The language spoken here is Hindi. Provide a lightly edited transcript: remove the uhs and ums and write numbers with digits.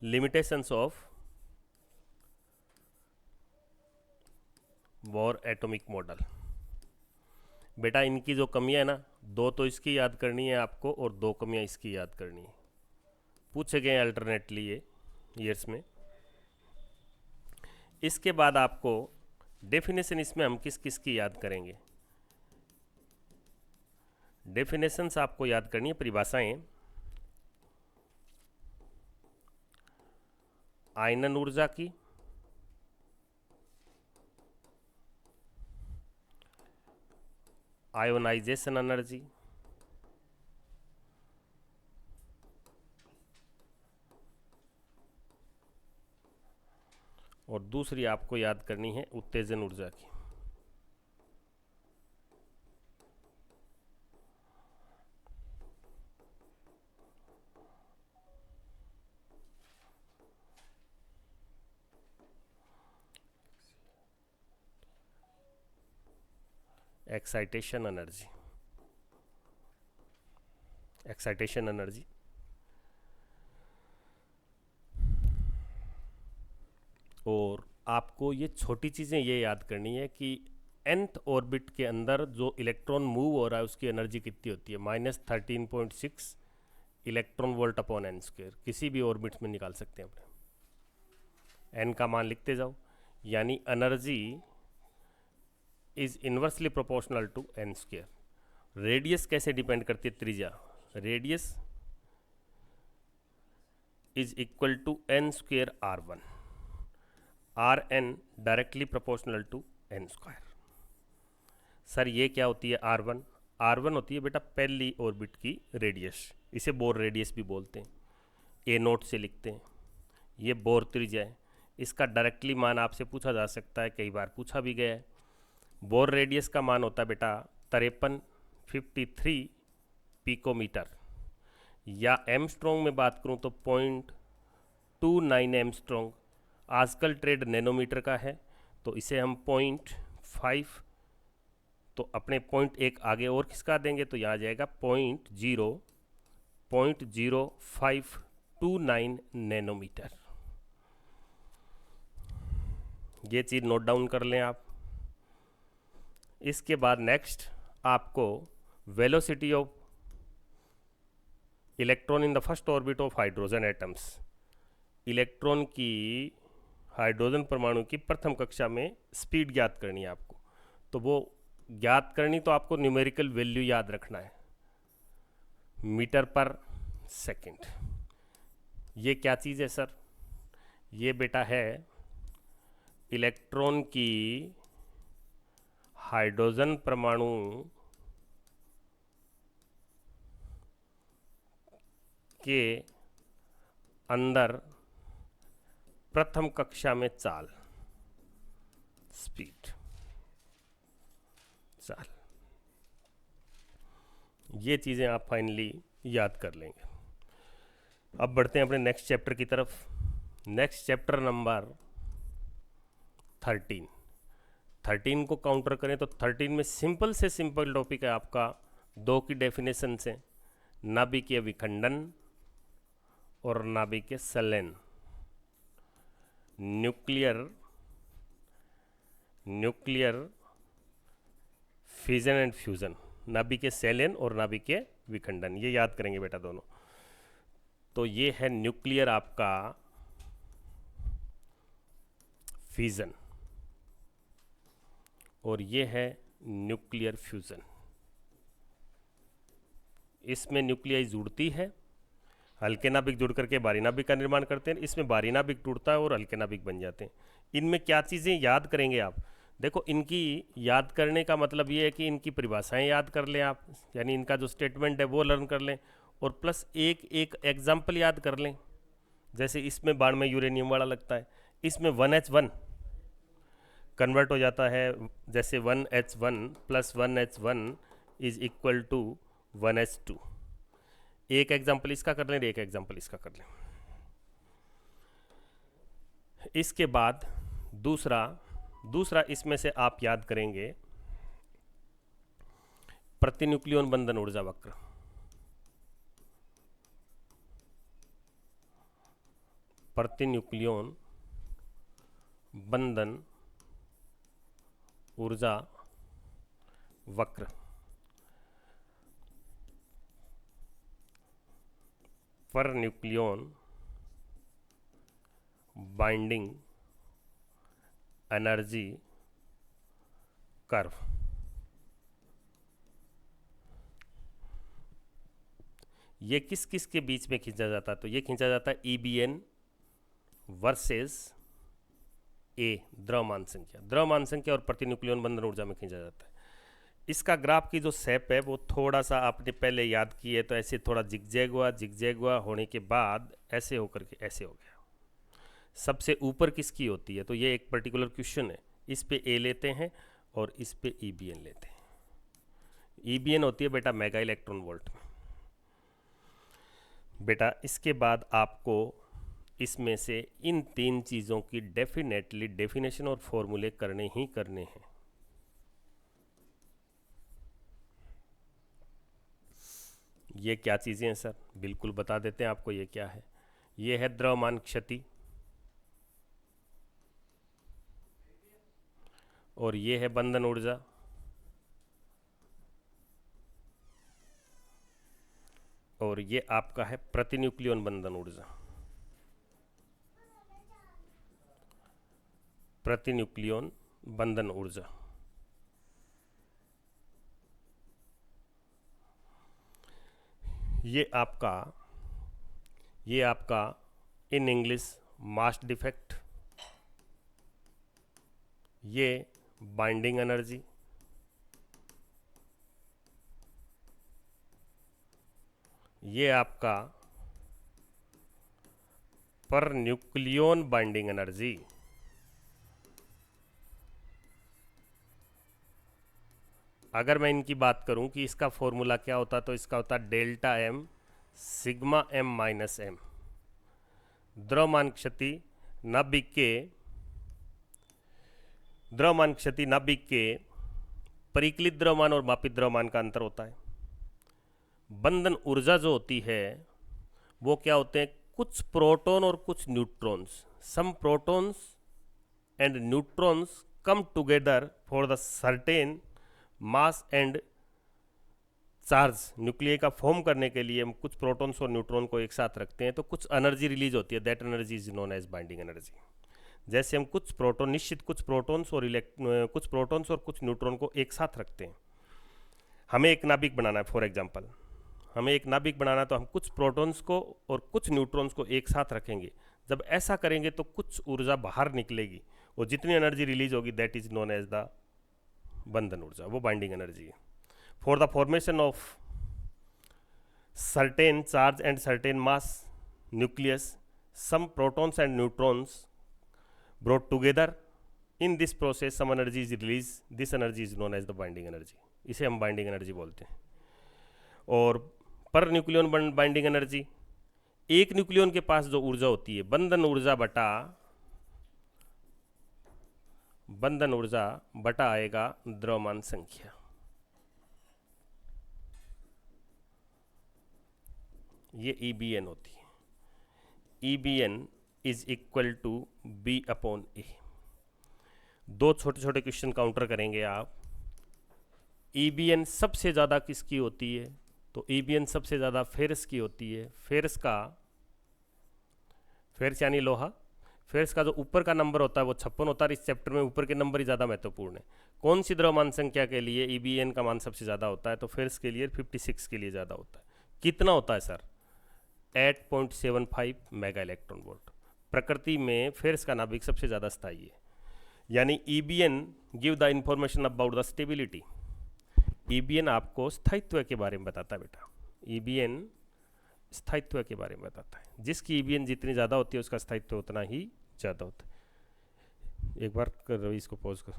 Limitations of bore atomic model. बेटा इनकी जो कमियां है ना, दो तो इसकी याद करनी है आपको और दो कमियां इसकी याद करनी है, पूछे गए अल्टरनेटली ये ईयर्स में। इसके बाद आपको डेफिनेशन इसमें हम किस किस की याद करेंगे, डेफिनेशंस आपको याद करनी है, परिभाषाएं। आयनन ऊर्जा की, आयोनाइजेशन एनर्जी, और दूसरी आपको याद करनी है उत्तेजन ऊर्जा की। Excitation energy, excitation energy. और आपको ये छोटी चीज़ें ये याद करनी है कि nth ऑर्बिट के अंदर जो इलेक्ट्रॉन मूव हो रहा है उसकी एनर्जी कितनी होती है, -13.6 electron volt upon N square. किसी भी ऑर्बिट में निकाल सकते हैं अपने, एन का मान लिखते जाओ, यानी energy is inversely proportional to N square. Radius कैसे डिपेंड करती है, त्रिज्या, radius is equal to N square R one, R N directly proportional to N square. Sir ये क्या होती है आर वन, आर वन होती है बेटा पहली ऑर्बिट की रेडियस, इसे बोर रेडियस भी बोलते हैं, ए नोट से लिखते हैं, ये बोर त्रिज्या है। इसका डायरेक्टली मान आपसे पूछा जा सकता है, कई बार पूछा भी गया है। बोर रेडियस का मान होता है बेटा 53 पिकोमीटर, या एमस्ट्रॉन्ग में बात करूं तो 0.29 एमस्ट्रॉन्ग। आजकल ट्रेड नैनोमीटर का है तो इसे हम 0.5, तो अपने 0.1 आगे और खिसका देंगे तो यहाँ आ जाएगा 0.0529 नैनोमीटर। ये चीज़ नोट डाउन कर लें आप। इसके बाद नेक्स्ट आपको velocity of electron in the first orbit of hydrogen atoms, electron की हाइड्रोजन परमाणु की प्रथम कक्षा में स्पीड ज्ञात करनी है आपको। तो वो ज्ञात करनी तो आपको न्यूमेरिकल वैल्यू याद रखना है, मीटर पर सेकंड। ये क्या चीज़ है सर, ये बेटा है इलेक्ट्रॉन की हाइड्रोजन परमाणु के अंदर प्रथम कक्षा में चाल, स्पीड, चाल। ये चीज़ें आप फाइनली याद कर लेंगे। अब बढ़ते हैं अपने नेक्स्ट चैप्टर की तरफ। नेक्स्ट चैप्टर नंबर 13 को काउंटर करें तो 13 में सिंपल से सिंपल टॉपिक है आपका, दो की डेफिनेशन से, नाभिकीय विखंडन और नाभिकीय संलयन, न्यूक्लियर फिजन एंड फ्यूजन, नाभिकीय संलयन और नाभिकीय विखंडन, ये याद करेंगे बेटा दोनों। तो ये है न्यूक्लियर आपका फिजन और ये है न्यूक्लियर फ्यूजन। इसमें न्यूक्लियाई जुड़ती है, हल्के नाभिक जुड़ करके भारी नाभिक का निर्माण करते हैं, इसमें भारी नाभिक टूटता है और हल्के नाभिक बन जाते हैं। इनमें क्या चीज़ें याद करेंगे आप, देखो इनकी याद करने का मतलब ये है कि इनकी परिभाषाएं याद कर लें आप, यानी इनका जो स्टेटमेंट है वो लर्न कर लें, और प्लस एक एक एग्जाम्पल याद कर लें। जैसे इसमें बाण में यूरेनियम वाला लगता है, इसमें 1H1 कन्वर्ट हो जाता है, जैसे 1H1 + 1H1 is equal to 1H2। एक एग्जाम्पल इसका कर लें, एक एग्जाम्पल इसका कर लें। इसके बाद दूसरा इसमें से आप याद करेंगे प्रतिन्यूक्लियन बंधन ऊर्जा वक्र। प्रतिन्यूक्लियन बंधन ऊर्जा वक्र। Per nucleon binding energy curve. ये किस किस के बीच में खींचा जाता है? तो ये खींचा जाता है EBN वर्सेस ए, द्रव्यमान संख्या। द्रव्यमान संख्या और प्रतिन्यूक्लियन बंधन ऊर्जा में खींचा जाता है। इसका ग्राफ की जो शेप है वो थोड़ा सा आपने पहले याद की है, तो ऐसे थोड़ा जिगजैग हुआ होने के बाद ऐसे होकर के ऐसे हो गया। सबसे ऊपर किसकी होती है? तो ये एक पर्टिकुलर क्वेश्चन है, इस पे ए लेते हैं और इस पे EBN लेते हैं। EBN होती है बेटा मेगा इलेक्ट्रॉन वोल्ट में। बेटा इसके बाद आपको इसमें से इन 3 चीज़ों की डेफिनेटली डेफिनेशन और फॉर्मूले करने ही करने हैं। ये क्या चीज़ें हैं सर? बिल्कुल बता देते हैं आपको ये क्या है। ये है द्रव्यमान क्षति और ये है बंधन ऊर्जा और ये आपका है प्रतिन्यूक्लियन बंधन ऊर्जा। प्रतिन्यूक्लियन बंधन ऊर्जा। ये आपका इन इंग्लिश मास डिफेक्ट, ये बाइंडिंग एनर्जी, ये आपका पर न्यूक्लियन बाइंडिंग एनर्जी। अगर मैं इनकी बात करूं कि इसका फॉर्मूला क्या होता, तो इसका होता delta M sigma M minus M। द्रव्यमान क्षति नाभिक के परिकलित द्रव्यमान और मापित द्रव्यमान का अंतर होता है। बंधन ऊर्जा जो होती है वो क्या होते हैं? कुछ प्रोटॉन और कुछ neutrons. Some protons and neutrons come together for the certain mass and charge. Nucleus का फॉर्म करने के लिए हम कुछ प्रोटॉन्स और न्यूट्रॉन को एक साथ रखते हैं तो कुछ एनर्जी रिलीज होती है, that energy is known as binding energy. जैसे हम कुछ प्रोटॉन्स और कुछ न्यूट्रॉन को एक साथ रखते हैं। हमें एक नाभिक बनाना है, फॉर एग्जांपल हमें एक नाभिक बनाना है तो हम कुछ प्रोटॉन्स को और कुछ न्यूट्रॉन्स को एक साथ रखेंगे। जब ऐसा करेंगे तो कुछ ऊर्जा बाहर निकलेगी और जितनी एनर्जी रिलीज होगी that is known as the बंधन ऊर्जा, वो बाइंडिंग एनर्जी है। For the formation of certain charge and certain mass nucleus, some protons and neutrons brought together in this process some energy is released, this energy is known as the binding energy। इसे हम बाइंडिंग एनर्जी बोलते हैं। और पर न्यूक्लियन बाइंडिंग एनर्जी, एक न्यूक्लियन के पास जो ऊर्जा होती है बंधन ऊर्जा बटा आएगा द्रव्यमान संख्या। ये EBN होती है। EBN is equal to B/A। 2 छोटे छोटे क्वेश्चन काउंटर करेंगे आप। EBN सबसे ज़्यादा किसकी होती है? तो EBN सबसे ज़्यादा फेरस की होती है। फेरस यानी लोहा। फेरस का जो ऊपर का नंबर होता है वो 56 होता है। इस चैप्टर में ऊपर के नंबर ही ज़्यादा महत्वपूर्ण है। कौन सी द्रव्यमान संख्या के लिए EBN का मान सबसे ज़्यादा होता है? तो फेरस के लिए 56 के लिए ज़्यादा होता है। कितना होता है सर? 8.75 mega electron volt. प्रकृति में फेरस का नाभिक सबसे ज़्यादा स्थायी है। यानी EBN give the information about the stability. EBN आपको स्थायित्व के बारे में बताता है बेटा। EBN स्थायित्व के बारे में बताता है। जिसकी EBN जितनी ज़्यादा होती है उसका स्थायित्व उतना ही ज़्यादा होता है। एक बार कर रवि इसको पॉज कर।